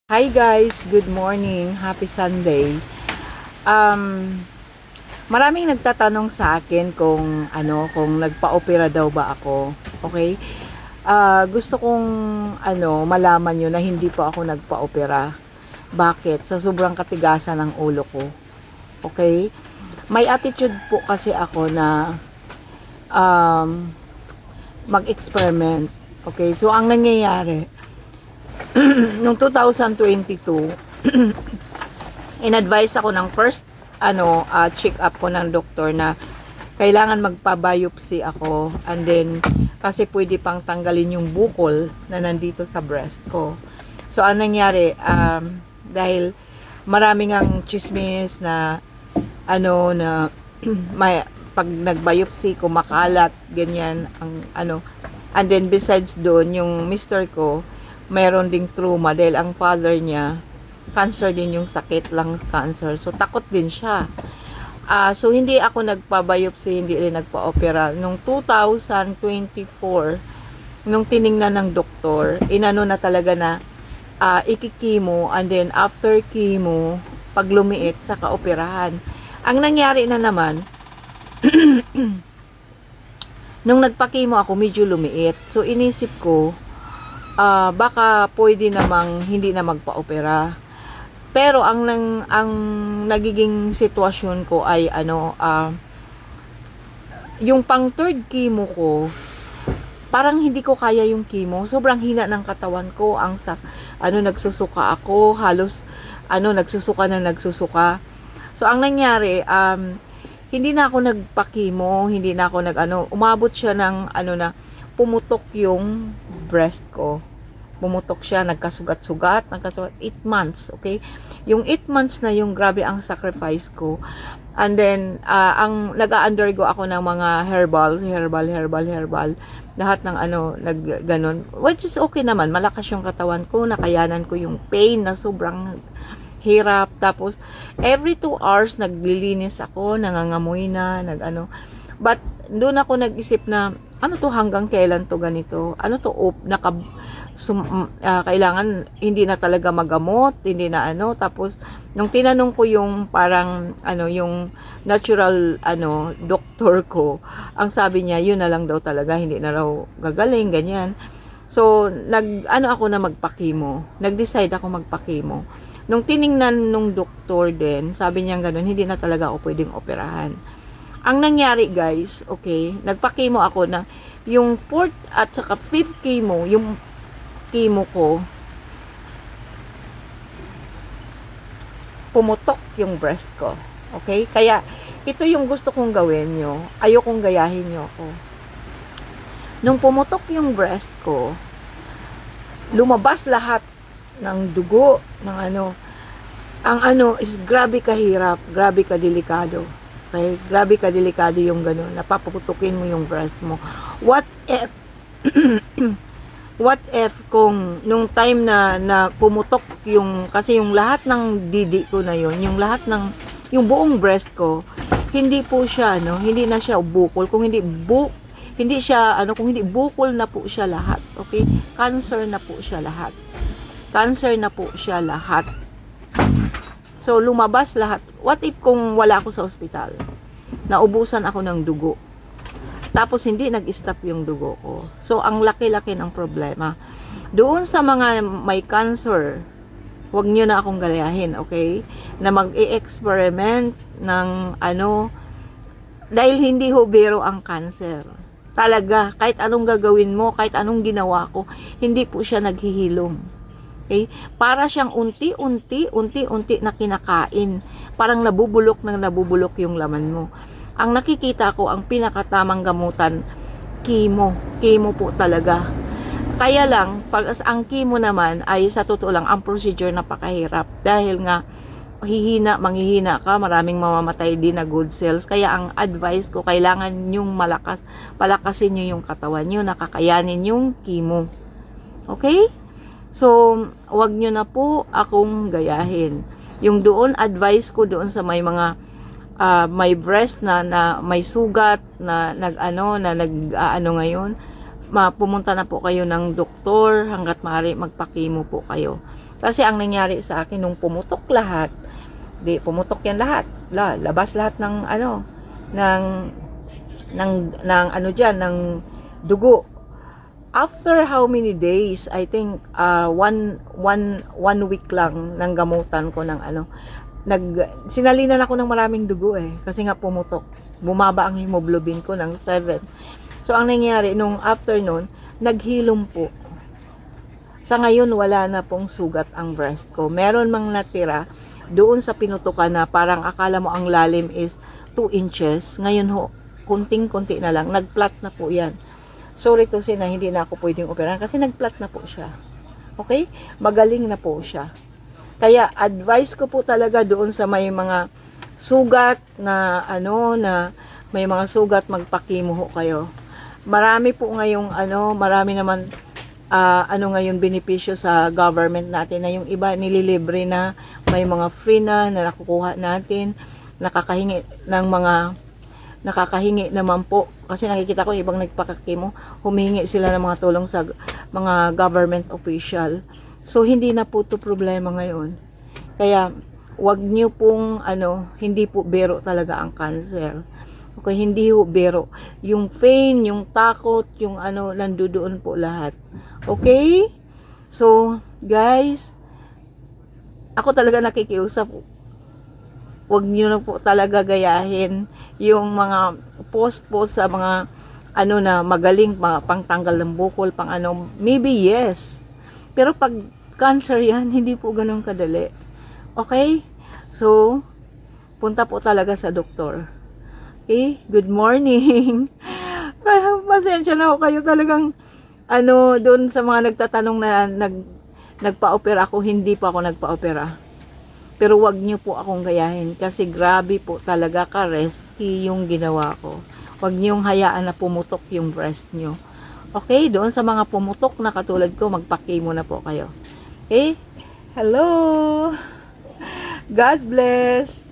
Hi guys, good morning. Happy Sunday. Um, Maraming nagtatanong sa akin kung nagpa-opera daw ba ako. Okay? Gusto kong malaman niyo na hindi po ako nagpa-opera. Bakit? Sa sobrang katigasan ng ulo ko. Okay? May attitude po kasi ako na um, mag-experiment. Okay? So ang nangyayari noong 2022 in-advise ako ng first check up ko ng doktor na kailangan magpa-biopsy ako, and then kasi pwede pang tanggalin yung bukol na nandito sa breast ko. So ang nangyari, dahil maraming ang chismis na na may pag nag-biopsy kumakalat ganyan ang and then besides doon yung mister ko mayroon ding trauma dahil ang father niya cancer din, yung sakit lang cancer. So takot din siya. So hindi ako nagpa-biopsy, hindi rin nagpa-opera. Nung 2024, nung tiningnan ng doktor, inano na talaga na ikikimo, and then after chemo, pag lumiit, saka operahan. Ang nangyari na naman, nung nagpa-chemo ako, medyo lumiit. So inisip ko, baka pwede namang hindi na magpa-opera. Pero ang nagiging sitwasyon ko ay yung pang third chemo ko, parang hindi ko kaya yung chemo. Sobrang hina ng katawan ko, nagsusuka ako, halos nagsusuka. So ang nangyari, hindi na ako nagpa-chemo, hindi na ako umabot siya ng pumutok yung breast ko. Pumutok siya, nagkasugat-sugat, 8 months, okay? Yung 8 months na yung grabe ang sacrifice ko. And then, nag-undergo ako ng mga herbal. Lahat ng ganon. Which is okay naman, malakas yung katawan ko, nakayanan ko yung pain na sobrang hirap. Tapos, every 2 hours, naglilinis ako, nangangamoy na, But, doon ako nag-isip na, hanggang kailan to ganito? Kailangan hindi na talaga magamot, hindi na tapos nung tinanong ko yung parang yung natural doktor ko, ang sabi niya yun na lang daw talaga, hindi na raw gagaling ganyan. So ako na magpa-chemo, nag-decide ako magpa-chemo. Nung tiningnan nung doktor din, sabi niya ganoon, hindi na talaga ako pwedeng operahan. Ang nangyari guys, okay, nagpa-chemo ako na yung 4th at saka 5th chemo, yung chemo ko, pumutok yung breast ko. Okay? Kaya, ito yung gusto kong gawin nyo. Ayokong gayahin nyo ako. Nung pumutok yung breast ko, lumabas lahat ng dugo, ng is grabe kahirap, grabe kadelikado. Okay? Grabe kadelikado yung gano'n. Napaputukin mo yung breast mo. What if kung nung time na pumutok kasi yung lahat ng didi ko na yung lahat ng yung buong breast ko, hindi po siya hindi na siya bukol, kung hindi bukol na po siya lahat, okay? Cancer na po siya lahat. So lumabas lahat. What if kung wala ako sa ospital, naubusan ako ng dugo, tapos hindi nag-stop yung dugo ko. So, ang laki-laki ng problema. Doon sa mga may cancer, huwag nyo na akong galayahin, okay? Na mag-i-experiment ng dahil hindi ho biro ang cancer. Talaga, kahit anong gagawin mo, kahit anong ginawa ko, hindi po siya naghihilom. Okay? Para siyang unti-unti na kinakain. Parang nabubulok yung laman mo. Ang nakikita ko, ang pinakatamang gamutan, chemo po talaga. Kaya lang, pag ang chemo naman ay sa totoo lang, ang procedure napakahirap. Dahil nga, manghihina ka, maraming mamamatay din na good cells. Kaya ang advice ko, kailangan nyong palakasin nyo yung katawan nyo, nakakayanin yung chemo. Okay? So, wag nyo na po akong gayahin. Yung doon, advice ko doon sa may mga may breast na may sugat na ngayon, pumunta na po kayo ng doktor hangga't maaari magpa-chemo po kayo. Kasi ang nangyari sa akin, nung pumutok lahat, pumutok yan lahat. Labas lahat ng ng ano diyan, ng dugo. After how many days, I think one week lang ng gamutan ko ng sinalinan ako ng maraming dugo kasi nga pumutok. Bumaba ang hemoglobin ko ng 7. So ang nangyari nung afternoon, naghilom po. Sa ngayon, wala na pong sugat ang breast ko. Meron mang natira doon sa pinutukan na parang akala mo ang lalim is 2 inches. Ngayon ho, kunting-kunti na lang. Nag-flat na po yan. Sorry to say na hindi na ako pwedeng operahan kasi nag-flat na po siya. Okay? Magaling na po siya. Kaya advice ko po talaga doon sa may mga sugat na na may mga sugat, magpakimo ho kayo. Marami po ngayong marami naman ngayon benepisyo sa government natin na yung iba nililibre na, may mga free na nakukuha natin, nakakahingi naman po kasi nakikita ko ibang nagpakakimo, humingi sila ng mga tulong sa mga government official. So hindi na po to problema ngayon. Kaya wag niyo pong hindi po biro talaga ang cancer. Okay, hindi ho biro. Yung pain, yung takot, yung nandoon po lahat. Okay? So, guys, ako talaga nakikiusap. Huwag niyo na po talaga gayahin yung mga post sa mga na magaling, mga pangtanggal ng bukol, maybe yes. Pero pag cancer yan, hindi po ganun kadali. Okay? So, punta po talaga sa doktor. Okay? Good morning. Pasensya na ako kayo talagang doon sa mga nagtatanong na nagpa-opera ako, hindi pa ako nagpa-opera. Pero wag niyo po akong gayahin kasi grabe po talaga ka-risky yung ginawa ko. Wag niyong hayaan na pumutok yung breast niyo. Okay? Doon sa mga pumutok na katulad ko, magpa-chemo na po kayo. Okay? Hello! God bless!